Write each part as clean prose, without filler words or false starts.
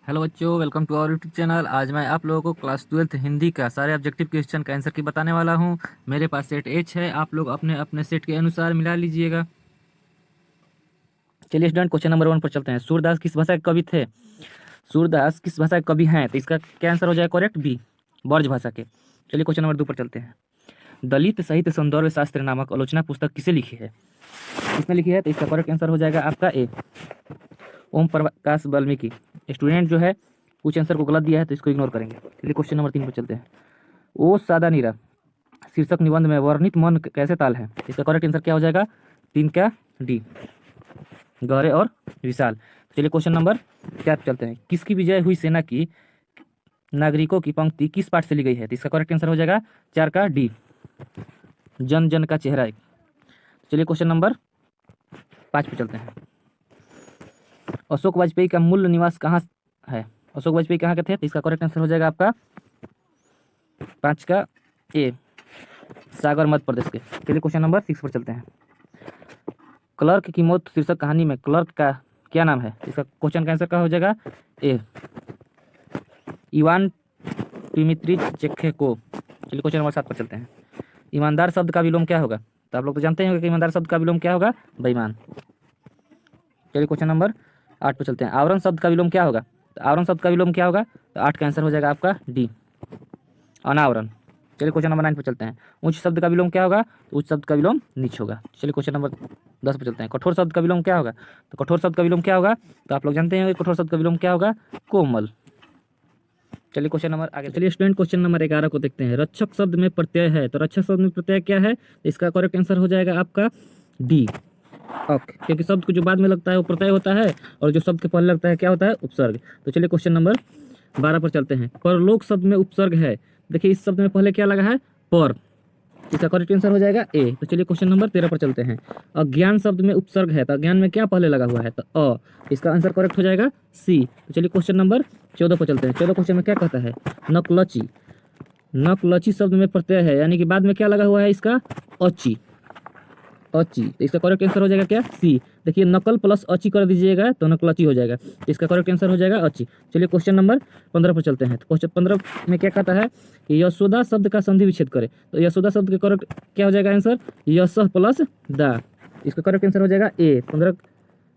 Hello बच्चों, welcome to our YouTube channel. आज मैं आप लोगों को क्लास 12th हिंदी का सारे ऑब्जेक्टिव क्वेश्चन का आंसर की बताने वाला हूं। मेरे पास सेट एच है, आप लोग अपने अपने सेट के अनुसार मिला लीजिएगा। चलिए स्टूडेंट, क्वेश्चन नंबर 1 पर चलते हैं। सूरदास किस भाषा के कवि थे? सूरदास किस भाषा के कवि हैं? तो इसका क्या आंसर हो जाएगा? करेक्ट, बी, ब्रज भाषा के। चलिए क्वेश्चन नंबर 2 पर चलते हैं। दलित साहित्य संदर्भ शास्त्र नामक आलोचना पुस्तक किसे लिखी है? किसने लिखी है? तो इसका करेक्ट आंसर हो जाएगा आपका ए, ओम प्रकाश वाल्मीकि। स्टूडेंट जो है कुछ आंसर को गलत दिया है तो इसको इग्नोर करेंगे। चलिए क्वेश्चन नंबर 3 पर चलते हैं। ओ सादा नीरा शीर्षक निबंध में वर्णित मन कैसे ताल है? इसका करेक्ट आंसर क्या हो जाएगा? 3 का डी, गहरे और विशाल। चलिए क्वेश्चन नंबर 4 पर चलते हैं। किसकी विजय हुई सेना की नागरिकों की पंक्ति किस पाठ से ली गई है? तो इसका करेक्ट आंसर हो जाएगा 4 का डी, जन जन का चेहरा एक। चलिए क्वेश्चन नंबर 5 पे चलते हैं। अशोक वाजपेयी का मूल निवास कहाँ है? अशोक वाजपेयी कहाँ के थे? तो इसका करेक्ट आंसर हो जाएगा आपका 5 का ए, सागर मध्य प्रदेश के। चलिए क्वेश्चन नंबर 6 पर चलते हैं। क्लर्क की मौत शीर्षक कहानी में क्लर्क का क्या नाम है? इसका क्वेश्चन का आंसर क्या हो जाएगा? ए, इवान डिमित्री चेख्को। चलिए क्वेश्चन नंबर 7 पर चलते हैं। ईमानदार शब्द का विलोम क्या होगा? तो आप लोग तो जानते हैं कि ईमानदार शब्द का विलोम क्या होगा? बेईमान। चलिए क्वेश्चन नंबर 8 पर चलते हैं। आवरण शब्द का विलोम क्या होगा? तो आवरण शब्द का विलोम क्या होगा? तो 8 का आंसर हो जाएगा आपका डी, अनावरण। चलिए क्वेश्चन नंबर 9 पर चलते हैं। उच्च शब्द का विलोम क्या होगा? तो उच्च शब्द का विलोम नीच होगा। चलिए क्वेश्चन नंबर 10 पर चलते हैं। कठोर शब्द का विलोम क्या होगा? तो कठोर शब्द का विलोम क्या होगा? तो आप लोग जानते हैं कि कठोर शब्द का विलोम क्या होगा? कोमल। चलिए क्वेश्चन नंबर आगे। चलिए स्टूडेंट, क्वेश्चन नंबर 11 को देखते हैं। रक्षक शब्द में प्रत्यय है, तो रक्षक शब्द में प्रत्यय क्या है? इसका करेक्ट आंसर हो जाएगा आपका डी, अक, क्योंकि शब्द को जो बाद में लगता है वो प्रत्यय होता है और जो शब्द के पहले लगता है क्या होता है? उपसर्ग। तो चलिए क्वेश्चन नंबर 12 पर चलते हैं। परलोक शब्द में उपसर्ग है। देखिए इस शब्द में पहले क्या लगा है? पर। इसका करेक्ट आंसर हो जाएगा ए। तो चलिए क्वेश्चन नंबर 13 पर चलते हैं। अज्ञान शब्द में उपसर्ग है, तो अज्ञान में क्या पहले लगा हुआ है? तो अ। इसका आंसर करेक्ट हो जाएगा सी। तो चलिए क्वेश्चन नंबर 14 पर चलते हैं। 14 क्वेश्चन में क्या कहता है? नकलची। नकलची शब्द में प्रत्यय है, यानी कि बाद में क्या लगा हुआ है इसका? अची, अची। तो इसका करेक्ट आंसर हो जाएगा क्या? सी। देखिए नकल प्लस अची कर दीजिएगा तो नकलची हो जाएगा। तो इसका करेक्ट आंसर हो जाएगा अची। चलिए क्वेश्चन नंबर 15 पर चलते हैं। तो क्वेश्चन 15 में क्या कहता है कि यशोदा शब्द का संधि विच्छेद करे। तो यशोदा शब्द का करेक्ट क्या हो जाएगा आंसर? यश प्लस दा। इसका करेक्ट आंसर हो जाएगा ए। 15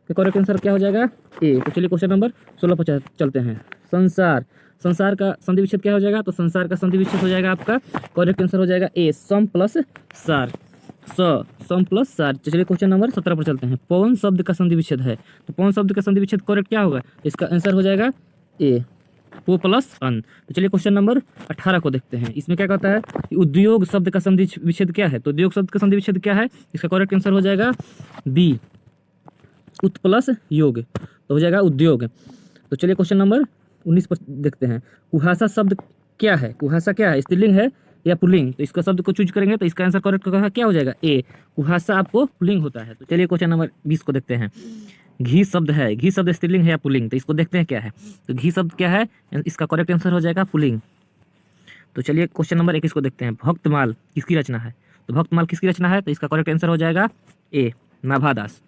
का करेक्ट आंसर क्या हो जाएगा? ए। तो चलिए क्वेश्चन नंबर 16 पर चलते हैं। संसार, संसार का संधि विच्छेद क्या हो जाएगा? तो संसार का संधि विच्छेद हो जाएगा आपका करेक्ट आंसर हो जाएगा ए, सम प्लस सार, सम प्लस सार। चलिए क्वेश्चन नंबर 17 पर चलते हैं। पवन शब्द का संधि विच्छेद है, तो पवन शब्द का संधि विच्छेद करेक्ट क्या होगा? इसका आंसर हो जाएगा ए, पो प्लस अन। तो चलिए क्वेश्चन नंबर 18 को देखते हैं। इसमें क्या कहता है कि उद्योग शब्द का संधि विच्छेद क्या है? तो उद्योग शब्द का संधि विच्छेद क्या है? इसका करेक्ट आंसर हो जाएगा बी, उत प्लस योग, तो हो जाएगा उद्योग। तो चलिए क्वेश्चन नंबर 19 पर देखते हैं। कुहासा शब्द क्या है? कुहासा क्या है? स्त्रीलिंग है या पुल्लिंग? तो इसका शब्द को चूज करेंगे तो इसका आंसर करेक्ट क्या हो जाएगा? ए, कुहासा आपको पुल्लिंग होता है। तो चलिए क्वेश्चन नंबर 20 को देखते हैं। घी शब्द है, घी शब्द स्त्रीलिंग है या पुल्लिंग? तो इसको देखते हैं क्या है। तो घी शब्द क्या है? इसका करेक्ट आंसर हो जाएगा पुल्लिंग। तो चलिए क्वेश्चन नंबर 21 को देखते हैं। भक्तमाल किसकी रचना है? तो भक्तमाल किसकी रचना है? तो इसका करेक्ट आंसर हो जाएगा ए, नाभादास।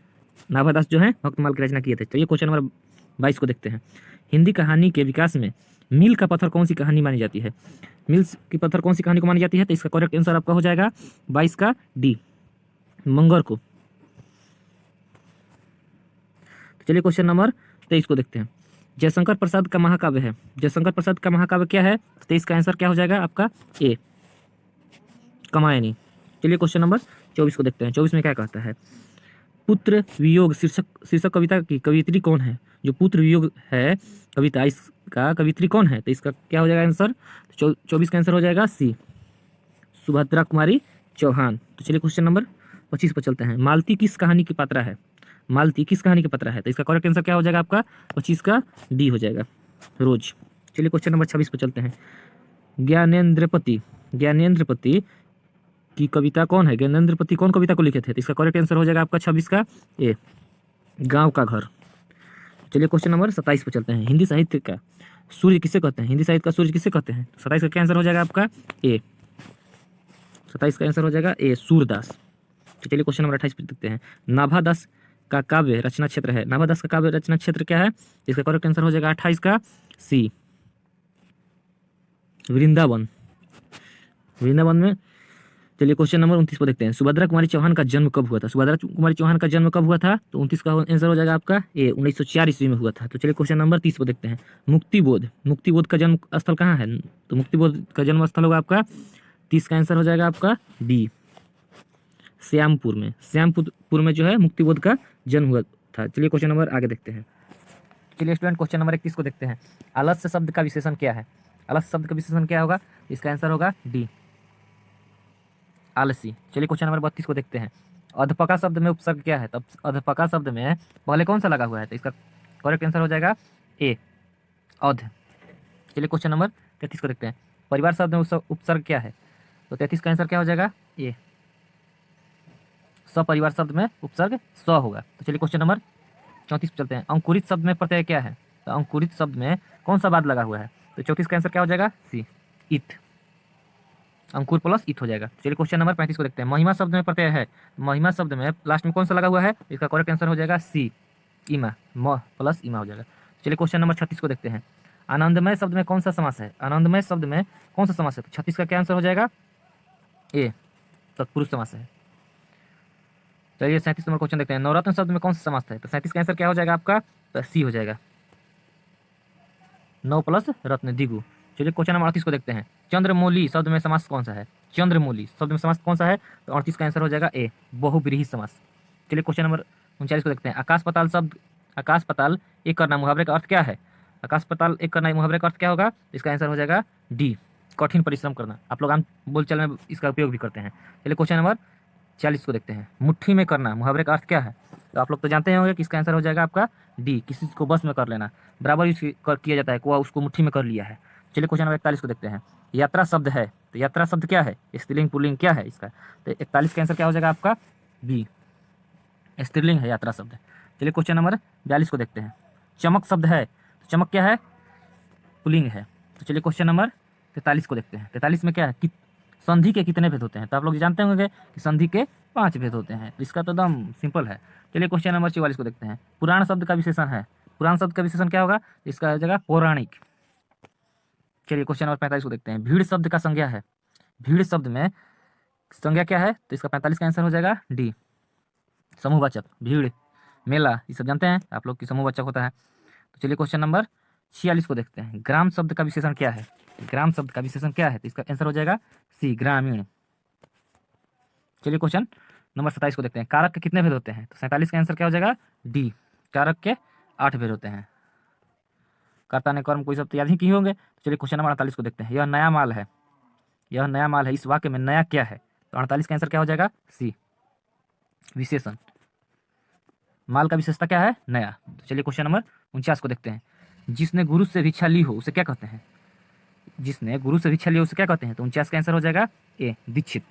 नाभादास जो है भक्तमाल की रचना किए थे। चलिए क्वेश्चन नंबर 22 को देखते हैं। हिंदी कहानी के विकास में मील का पत्थर कौन सी कहानी मानी जाती है? मील की पत्थर कौन सी कहानी को मानी जाती है? तो इसका करेक्ट आंसर आपका हो जाएगा 22 का डी, मंगर को। तो चलिए क्वेश्चन नंबर 23 को देखते हैं। जयशंकर प्रसाद का महाकाव्य है, जयशंकर प्रसाद का महाकाव्य क्या है? तो इसका आंसर क्या हो जाएगा आपका? ए, कमायनी। चलिए क्वेश्चन नंबर 24 को देखते हैं। 24 में क्या कहता है? पुत्र वियोग शीर्षक शीर्षक कविता की कवियत्री कौन है? जो पुत्र वियोग है कविता, इसका कवियत्री कौन है? तो इसका क्या हो जाएगा आंसर? 24 का आंसर हो जाएगा सी, सुभद्रा कुमारी चौहान। तो चलिए क्वेश्चन नंबर 25 पर चलते हैं। मालती किस कहानी की पात्रा है? मालती किस कहानी की पात्रा है? तो इसका करेक्ट आंसर क्या हो जाएगा आपका? 25 का डी हो जाएगा, रोज। चलिए क्वेश्चन नंबर 26 पर चलते हैं। ज्ञानेन्द्रपति, ज्ञानेन्द्रपति की कविता कौन है? ज्ञानेन्द्रपति कौन कविता को लिखे थे? तो इसका करेक्ट आंसर हो जाएगा आपका 26 का ए, गांव का घर। चलिए क्वेश्चन नंबर 27 पर चलते हैं। हिंदी साहित्य का सूर्य किसे कहते हैं? हिंदी साहित्य का सूर्य किसे कहते हैं? 27 का क्या आंसर हो जाएगा आपका? ए, 27 का आंसर हो जाएगा ए, सूरदास। तो चलिए क्वेश्चन नंबर 28 पर देखते हैं। नाभादास का काव्य रचना क्षेत्र है, नाभादास का काव्य रचना क्षेत्र क्या है? इसका करेक्ट आंसर हो जाएगा 28 का सी वृंदावन। वृंदावन में, चलिए क्वेश्चन नंबर 29 को देखते हैं। सुभद्रा कुमारी चौहान का जन्म कब हुआ था? सुभद्रा कुमारी चौहान का जन्म कब हुआ था? तो 29 का आंसर हो जाएगा आपका ए, 1904 ईस्वी में हुआ था। तो चलिए क्वेश्चन नंबर 30 को देखते हैं। मुक्तिबोध, मुक्तिबोध का जन्म स्थल कहाँ है? तो मुक्तिबोध का जन्म स्थल होगा आपका 30 का आंसर हो जाएगा आपका डी, श्यामपुर में। श्यामपुर में जो है मुक्तिबोध का जन्म हुआ था। चलिए क्वेश्चन नंबर आगे देखते हैं। चलिए स्टूडेंट क्वेश्चन नंबर 31 को देखते हैं। आलस्य शब्द का विशेषण क्या है? आलस्य शब्द का विशेषण क्या होगा? इसका आंसर होगा डी, आलसी। चलिए क्वेश्चन नंबर 32 को देखते हैं। अधपका शब्द में उपसर्ग क्या है? तब अधपका शब्द में पहले कौन सा लगा हुआ है? तो इसका करेक्ट आंसर हो जाएगा ए, अध। चलिए क्वेश्चन नंबर 33 को देखते हैं। परिवार शब्द में उपसर्ग क्या है? तो 33 का आंसर क्या हो जाएगा? ए, सपरिवार शब्द में उपसर्ग स होगा। तो चलिए क्वेश्चन नंबर 34 पे चलते हैं। अंकुरित शब्द में प्रत्यय क्या है? तो अंकुरित शब्द में कौन सा बाद लगा हुआ है? तो 34 का आंसर क्या हो जाएगा? सी, इत। अंकुर प्लस इत हो जाएगा। चलिए क्वेश्चन नंबर 35 को देखते हैं। महिमा शब्द में प्रत्यय है, महिमा शब्द में लास्ट में कौन सा लगा हुआ है? इसका करेक्ट आंसर हो जाएगा सी, इमा, म प्लस इमा हो जाएगा। चलिए क्वेश्चन नंबर 36 को देखते हैं। आनंदमय शब्द में कौन सा समास है? आनंदमय शब्द में कौन सा समास है? तो 36 का क्या आंसर हो जाएगा? ए, तत्पुरुष समास है। चलिए 37 नंबर क्वेश्चन देखते हैं। नवरत्न शब्द में कौन सा समास है? तो 37 का आंसर क्या हो जाएगा आपका? तो सी हो जाएगा, नौ प्लस रत्न, द्विगु। चलिए क्वेश्चन नंबर 38 को देखते हैं। चंद्रमौली शब्द में समास कौन सा है? चंद्रमौली शब्द में समास कौन सा है? तो 38 का आंसर हो जाएगा ए, बहुव्रीहि समास। चलिए क्वेश्चन नंबर 39 को देखते हैं। आकाश पाताल शब्द, आकाश पाताल एक करना मुहावरे का अर्थ क्या है? आकाश पाताल एक करना मुहावरे का अर्थ क्या होगा? इसका आंसर हो जाएगा डी, कठिन परिश्रम करना। आप लोग आम बोलचाल में इसका उपयोग भी करते हैं। चलिए क्वेश्चन नंबर 40 को देखते हैं। मुट्ठी में करना मुहावरे का अर्थ क्या है? तो आप लोग तो जानते होंगे कि इसका आंसर हो जाएगा आपका डी, किसी चीज़ को बस में कर लेना, बराबर यूज किया जाता है, को उसको मुट्ठी में कर लिया है। चलिए क्वेश्चन नंबर 41 को देखते हैं। यात्रा शब्द है, तो यात्रा शब्द क्या है? स्त्रीलिंग पुल्लिंग क्या है इसका? तो 41 का आंसर क्या हो जाएगा आपका? बी, स्त्रीलिंग है यात्रा शब्द। चलिए क्वेश्चन नंबर 42 को देखते हैं। चमक शब्द है, तो चमक क्या है? पुल्लिंग है। तो चलिए क्वेश्चन नंबर 43 को देखते हैं। 43 में क्या है कि संधि के कितने भेद होते हैं? तो आप लोग जानते होंगे कि संधि के 5 भेद होते हैं। तो इसका तो एकदम सिंपल है। चलिए क्वेश्चन नंबर 44 को देखते हैं। पुराण शब्द का विशेषण है, पुराण शब्द का विशेषण क्या होगा? इसका हो जाएगा पौराणिक। चलिए क्वेश्चन नंबर 45 को देखते हैं। भीड़ शब्द का संज्ञा है, भीड़ शब्द में संज्ञा क्या है? तो इसका 45 का आंसर हो जाएगा डी, समूहवाचक। भीड़, मेला, ये सब जानते हैं आप लोग कि समूहवाचक होता है। तो चलिए क्वेश्चन नंबर 46 को देखते हैं। ग्राम शब्द का विशेषण क्या है? ग्राम शब्द का विशेषण क्या है? तो इसका आंसर हो जाएगा सी, ग्रामीण। चलिए क्वेश्चन नंबर 27 को देखते हैं। कारक के कितने भेद होते हैं? तो 47 का आंसर क्या हो जाएगा? डी, कारक के 8 भेद होते हैं। कर्ता ने कर्म कोई सब तो याद ही किए होंगे। तो चलिए क्वेश्चन नंबर 48 को देखते हैं। यह नया माल है, यह नया माल है, इस वाक्य में नया क्या है? तो 48 का आंसर क्या हो जाएगा? सी, विशेषण। माल का विशेषता क्या है? नया। तो चलिए क्वेश्चन नंबर 49 को देखते हैं। जिसने गुरु से दीक्षा ली हो उसे क्या कहते हैं? जिसने गुरु से दीक्षा ली हो उसे क्या कहते हैं? तो 49 का आंसर हो जाएगा ए, दीक्षित।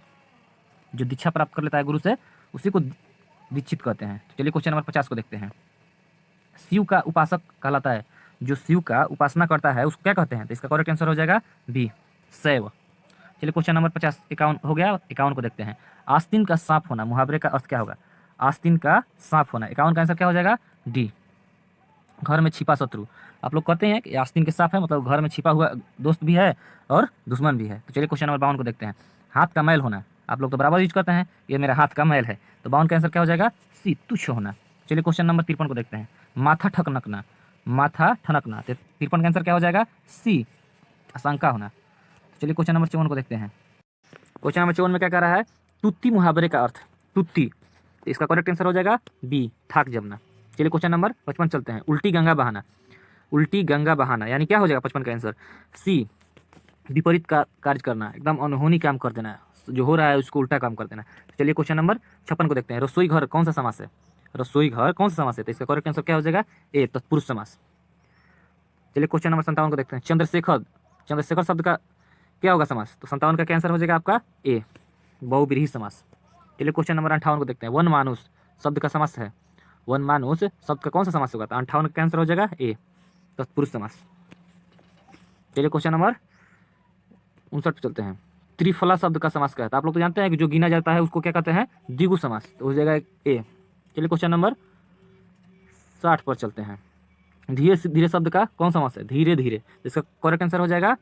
जो दीक्षा प्राप्त कर लेता है गुरु से उसी को दीक्षित कहते हैं। तो चलिए क्वेश्चन नंबर 50 को देखते हैं। शिव का उपासक कहलाता है, जो शिव का उपासना करता है उसको क्या कहते हैं? तो इसका करेक्ट आंसर हो जाएगा बी, शैव। चलिए क्वेश्चन नंबर 51 हो गया। 51 को देखते हैं। आस्तीन का सांप होना मुहावरे का अर्थ क्या होगा? आस्तीन का सांप होना, 51 का आंसर क्या हो जाएगा? डी, घर में छिपा शत्रु। आप लोग कहते हैं कि आस्तीन के सांप है मतलब घर में छिपा हुआ दोस्त भी है और दुश्मन भी है। तो चलिए क्वेश्चन नंबर 52 को देखते हैं। हाथ का मैल होना, आप लोग तो बराबर यूज करते हैं, ये मेरा हाथ का मैल है। तो 52 का आंसर क्या हो जाएगा? सी, तुच्छ होना। चलिए क्वेश्चन नंबर 53 को देखते हैं। माथा ठकनकना, माथा ठनकना, तो 53 का आंसर क्या हो जाएगा? सी, आशंका होना। चलिए क्वेश्चन नंबर 54 को देखते हैं। क्वेश्चन नंबर 54 में क्या कह रहा है? तुत्ती मुहावरे का अर्थ, तुत्ती, तो इसका करेक्ट आंसर हो जाएगा बी, थाक जमना। चलिए क्वेश्चन नंबर 55 चलते हैं। उल्टी गंगा बहाना, उल्टी गंगा बहाना यानी क्या हो जाएगा 55 का आंसर? सी, विपरीत का कार्य करना, एकदम अनहोनी काम कर देना, जो हो रहा है उसको उल्टा काम कर देना। चलिए क्वेश्चन नंबर 56 को देखते हैं। रसोई घर कौन सा समास है? रसोई घर कौन सा समास है? तो इसका करेक्ट आंसर क्या हो जाएगा? ए, तत्पुरुष समास। चलिए क्वेश्चन नंबर 57 को देखते हैं। चंद्रशेखर, चंद्रशेखर शब्द का क्या होगा समास? तो 57 का क्या आंसर हो जाएगा आपका? ए, बहुव्रीहि समास। चलिए क्वेश्चन नंबर 58 को देखते हैं। वन मानुष शब्द का समास है, वन मानुष शब्द का कौन सा समास होगा? तो 58 का आंसर हो जाएगा ए, तत्पुरुष समास। चलिए क्वेश्चन नंबर 59 पे चलते हैं। त्रिफला शब्द का समास क्या है? तो आप लोग तो जानते हैं कि जो गिना जाता है उसको क्या कहते हैं? द्विगु समास। तो हो जाएगा ए। चलिए क्वेश्चन नंबर 60 पर चलते हैं। धीरे धीरे शब्द का कौन समास है? धीरे धीरे। इसका करेक्ट आंसर हो जाएगा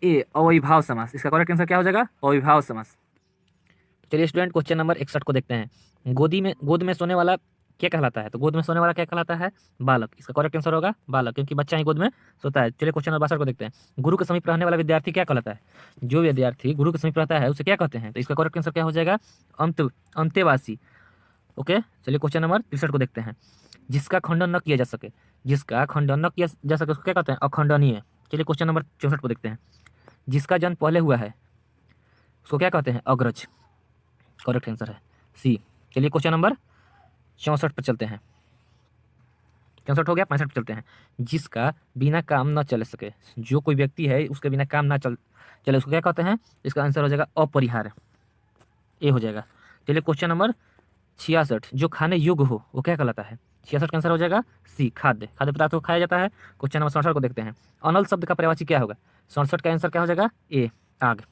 ए, अविभाव समास। इसका करेक्ट आंसर क्या हो जाएगा? अविभाव समास। चलिए स्टूडेंट, क्वेश्चन नंबर 61 को देखते हैं। गोद में सोने वाला क्या कहलाता है? तो गोद में सोने वाला क्या कहलाता है? बालक। इसका करेक्ट आंसर होगा बालक, क्योंकि बच्चा ही गोद में सोता है। चलिए क्वेश्चन नंबर 62 को देखते हैं। गुरु के समीप रहने वाला विद्यार्थी क्या कहलाता है? जो विद्यार्थी गुरु के समीप रहता है उसे क्या कहते हैं? तो इसका करेक्ट आंसर क्या हो जाएगा? अंतेवासी। ओके, चलिए क्वेश्चन नंबर 63 को देखते हैं। जिसका खंडन न किया जा सके, जिसका खंडन न किया जा सके उसको क्या कहते हैं? अखंडनीय। चलिए क्वेश्चन नंबर 64 को देखते हैं। जिसका जन्म पहले हुआ है उसको क्या कहते हैं? अग्रज। करेक्ट आंसर है सी। चलिए क्वेश्चन नंबर 64 पर चलते हैं। 64 हो गया, 65 पर चलते हैं। जिसका बिना काम न चल सके, जो कोई व्यक्ति है उसके बिना काम ना चले उसको क्या कहते हैं? इसका आंसर हो जाएगा अपरिहार्य, ए हो जाएगा। चलिए क्वेश्चन नंबर 66। जो खाने योग्य हो वो क्या कहलाता है? 66 का आंसर हो जाएगा सी, खाद्य। खाद्य पदार्थ को खाया जाता है। क्वेश्चन नंबर 67 को देखते हैं। अनल शब्द का पर्यायवाची क्या होगा? 67 का आंसर क्या हो जाएगा? ए, आग।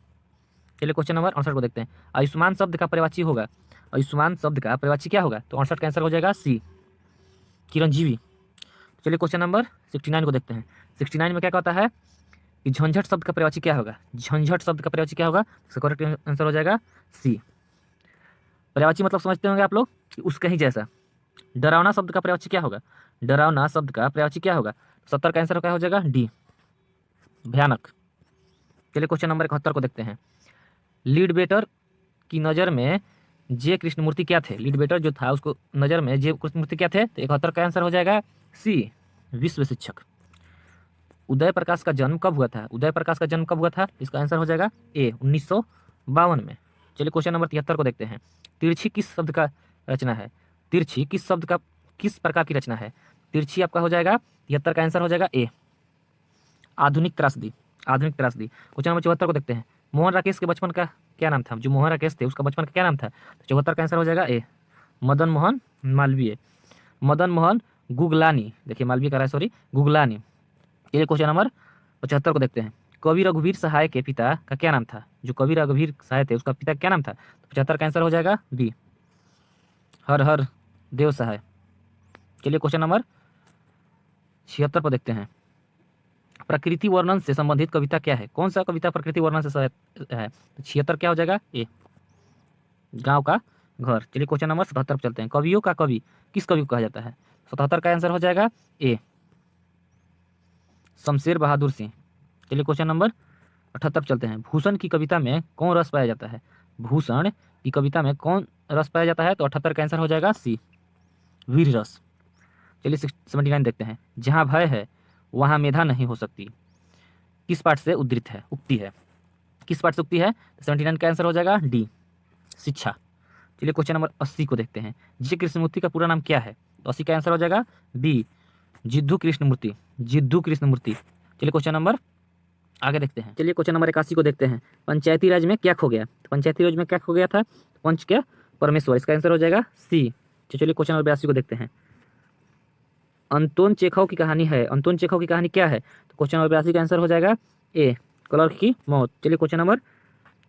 चलिए क्वेश्चन नंबर 68 को देखते हैं। आयुष्मान शब्द का पर्यायवाची होगा, आयुष्मान शब्द का पर्यायवाची क्या होगा? तो 68 का आंसर हो जाएगा सी, चिरंजीवी। चलिए क्वेश्चन नंबर 69 को देखते हैं। 69 में क्या कहता है कि झंझट शब्द का पर्यायवाची क्या होगा? झंझट शब्द का पर्यायवाची क्या होगा? इसका करेक्ट आंसर हो जाएगा सी। पर्यायवाची मतलब समझते होंगे आप लोग कि उसका ही जैसा। डरावना शब्द का पर्यायवाची क्या होगा? डरावना शब्द का पर्यायवाची क्या होगा? 70 का आंसर क्या हो जाएगा? डी, भयानक। चलिए क्वेश्चन नंबर 71 को देखते हैं। लीडबेटर की नज़र में जे कृष्णमूर्ति क्या थे? लीडबेटर जो था उसको नज़र में जे कृष्णमूर्ति क्या थे? तो 71 का आंसर हो जाएगा सी, विश्व शिक्षक। उदय प्रकाश का जन्म कब हुआ था? उदय प्रकाश का जन्म कब हुआ था? इसका आंसर हो जाएगा ए, 1952 में। चलिए क्वेश्चन नंबर 73 को देखते हैं। तिरछी किस शब्द का रचना है? तिरछी किस शब्द का, किस प्रकार की रचना है? तिरछी आपका हो जाएगा 73 का आंसर हो जाएगा ए, आधुनिक त्रासदी। आधुनिक त्रासदी। क्वेश्चन नंबर 74 को देखते हैं। मोहन राकेश के बचपन का क्या नाम था? जो मोहन राकेश थे उसका बचपन का क्या नाम था? तो 74 का आंसर हो जाएगा ए, मदन मोहन मालवीय। मदन मोहन गुगलानी, देखिए मालवीय का रहा है, सॉरी, गुगलानी। ये क्वेश्चन नंबर 75 को देखते हैं। कवि रघुवीर सहाय के पिता का क्या नाम था? जो कवि रघुवीर सहाय थे उसका पिता क्या नाम था? तो 75 का आंसर हो जाएगा बी, हर हर देव सहाय। चलिए क्वेश्चन नंबर 76 पर देखते हैं। प्रकृति वर्णन से संबंधित कविता क्या है? कौन सा कविता प्रकृति वर्णन से है? तो 76 क्या हो जाएगा? ए, गांव का घर। चलिए क्वेश्चन नंबर 77 पर चलते हैं। कवियों का कवि किस कवि को कहा जाता है? 77 का आंसर हो जाएगा ए, शमशेर बहादुर सिंह। चलिए क्वेश्चन नंबर 78 चलते हैं। भूषण की कविता में कौन रस पाया जाता है? भूषण की कविता में कौन रस पाया जाता है? तो 78 का आंसर हो जाएगा सी, वीर रस। चलिए 79 देखते हैं। जहाँ भय है वहाँ मेधा नहीं हो सकती, किस पाठ से उद्धृत है, उक्ति है? किस पाठ से उक्ति है? 79 का आंसर हो जाएगा डी, शिक्षा। चलिए क्वेश्चन नंबर 80 को देखते हैं। जी कृष्णमूर्ति का पूरा नाम क्या है? तो 80 का आंसर हो जाएगा बी, जिद्दू कृष्णमूर्ति। जिद्दू कृष्णमूर्ति। चलिए क्वेश्चन नंबर आगे देखते हैं। चलिए क्वेश्चन नंबर 81 को देखते हैं। पंचायती राज में क्या खो गया? तो पंचायती राज में क्या खो गया था? पंच क्या? परमेश्वर। इसका आंसर हो जाएगा सी। चलिए क्वेश्चन नंबर 82 को देखते हैं। अंतोन चेखव की कहानी है, अंतोन चेखव की कहानी क्या है? तो क्वेश्चन नंबर 82 का आंसर हो जाएगा ए, क्लर्क की मौत। चलिए क्वेश्चन नंबर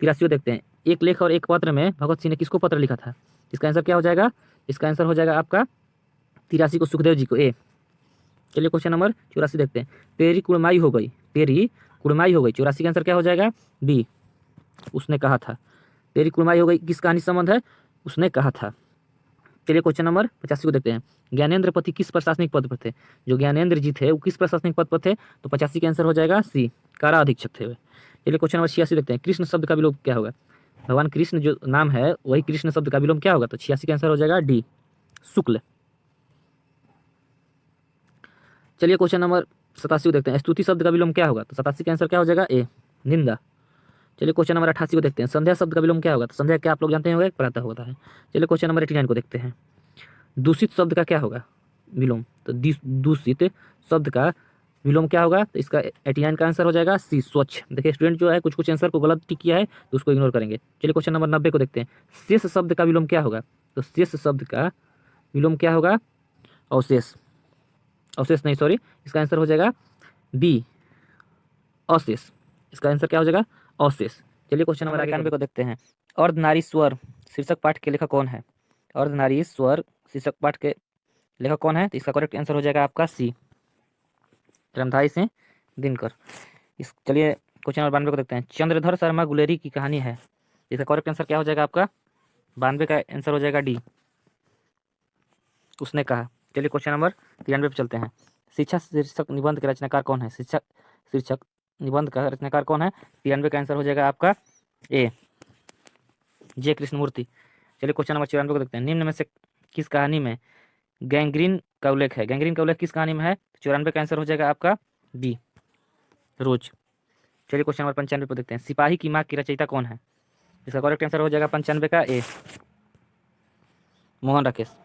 83 को देखते हैं। एक लेख और एक पत्र में भगत सिंह ने किसको पत्र लिखा था? इसका आंसर क्या हो जाएगा? इसका आंसर हो जाएगा आपका 83 को सुखदेव जी को, ए। चलिए क्वेश्चन नंबर 84 देखते हैं। तेरी कुड़माई हो गई, तेरी कुड़माई हो गई। 84 का आंसर क्या हो जाएगा? बी, उसने कहा था। तेरी कुड़माई हो गई किस कहानी से संबंध है? उसने कहा था। चलिए क्वेश्चन नंबर 85 को देखते हैं। ज्ञानेंद्र पति किस प्रशासनिक पद पर थे? जो ज्ञानेंद्र जी थे वो किस प्रशासनिक पद पर थे? तो 85 का आंसर हो जाएगा सी, कारा अधीक्षक थे वे। चलिए क्वेश्चन नंबर 86 देखते हैं। कृष्ण शब्द का विलोम क्या होगा? भगवान कृष्ण जो नाम है वही कृष्ण शब्द का विलोम क्या होगा? तो 86 का आंसर हो जाएगा डी, शुक्ल। चलिए क्वेश्चन नंबर 87 को देखते हैं। स्तुति शब्द का विलोम क्या होगा? तो 87 का आंसर क्या हो जाएगा? ए, निंदा। चलिए क्वेश्चन नंबर 88 को देखते हैं। संध्या शब्द का विलोम क्या होगा? तो संध्या क्या आप लोग जानते होंगे? प्रातः होता है। चलिए क्वेश्चन नंबर 89 को देखते हैं। दूषित शब्द का क्या होगा विलोम? तो दूषित शब्द का विलोम क्या होगा? तो इसका 89 का आंसर हो जाएगा सी, स्वच्छ। देखिए स्टूडेंट जो है कुछ कुछ आंसर को गलत टिक किया है तो उसको इग्नोर करेंगे। चलिए क्वेश्चन नंबर 90 को देखते हैं। शेष शब्द का विलोम क्या होगा? तो शेष शब्द का विलोम क्या होगा? अवशेष। अवशेष नहीं, सॉरी, इसका आंसर हो जाएगा बी, अशेष। इसका आंसर क्या हो जाएगा? अशेष। चलिए क्वेश्चन नंबर 91 को देखते हैं। अर्धनारीश्वर शीर्षक पाठ के लेखक कौन है? अर्धनारीश्वर शीर्षक पाठ के लेखक कौन है? तो इसका करेक्ट आंसर हो जाएगा आपका सी, रामधारी सिंह दिनकर। इस चलिए क्वेश्चन नंबर 92 को देखते हैं। चंद्रधर शर्मा गुलेरी की कहानी है, इसका करेक्ट आंसर क्या हो जाएगा आपका? 92 का आंसर हो जाएगा डी, उसने कहा। चलिए क्वेश्चन नंबर 93 पे चलते हैं। शिक्षा शीर्षक निबंध के रचनाकार कौन है? शिक्षा शीर्षक निबंध का रचनाकार कौन है? 93 का आंसर हो जाएगा आपका ए, जे कृष्णमूर्ति। चलिए क्वेश्चन नंबर 94 को देखते हैं। निम्न में से किस कहानी में गैंग्रीन का उल्लेख है? गैंग्रीन का उल्लेख किस कहानी में है? 94 का आंसर हो जाएगा आपका बी, रोज। चलिए क्वेश्चन नंबर 95 पर देखते हैं। सिपाही की माँ की रचयिता कौन है? इसका करेक्ट आंसर हो जाएगा 95 का ए, मोहन राकेश।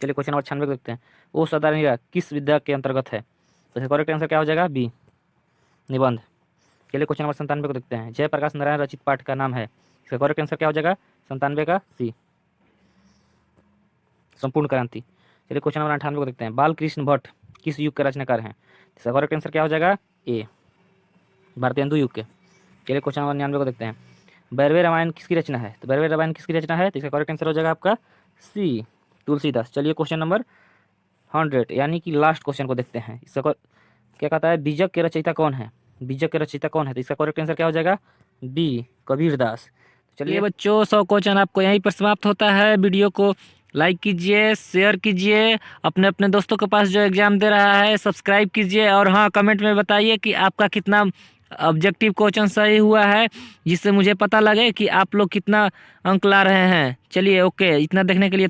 चलिए क्वेश्चन नंबर 96 को देखते हैं। ओ सदानीरा किस विद्या के अंतर्गत है? तो इसका करेक्ट आंसर क्या हो जाएगा? बी, निबंध। चलिए क्वेश्चन नंबर 97 को देखते हैं। जयप्रकाश नारायण रचित पाठ का नाम है, इसका करेक्ट आंसर क्या हो जाएगा? 97 का सी, संपूर्ण क्रांति। चलिए क्वेश्चन नंबर 98 को देखते हैं। बालकृष्ण भट्ट किस युग के रचनाकार हैं? इसका करेक्ट आंसर क्या हो जाएगा? ए, भारतेंदु युग के। चलिए क्वेश्चन नंबर 99 को देखते हैं। बैरवे रामायण किसकी रचना है? तो बैरवे रामायण किसकी रचना है? तो इसका करेक्ट आंसर हो जाएगा आपका सी, तुलसीदास। चलिए क्वेश्चन नंबर 100 यानी कि लास्ट क्वेश्चन को देखते हैं। इसका क्या कहता है? बीजक के रचयिता कौन है? बीजक के रचयिता कौन है? तो इसका करेक्ट आंसर क्या हो जाएगा? बी, कबीर दास। चलिए बच्चों, 100 क्वेश्चन आपको यहीं पर समाप्त होता है। वीडियो को लाइक कीजिए, शेयर कीजिए, अपने अपने दोस्तों के पास जो एग्जाम दे रहा है सब्सक्राइब कीजिए, और हाँ, कमेंट में बताइए कि आपका कितना ऑब्जेक्टिव क्वेश्चन सही हुआ है, जिससे मुझे पता लगे कि आप लोग कितना अंक ला रहे हैं। चलिए ओके, इतना देखने के लिए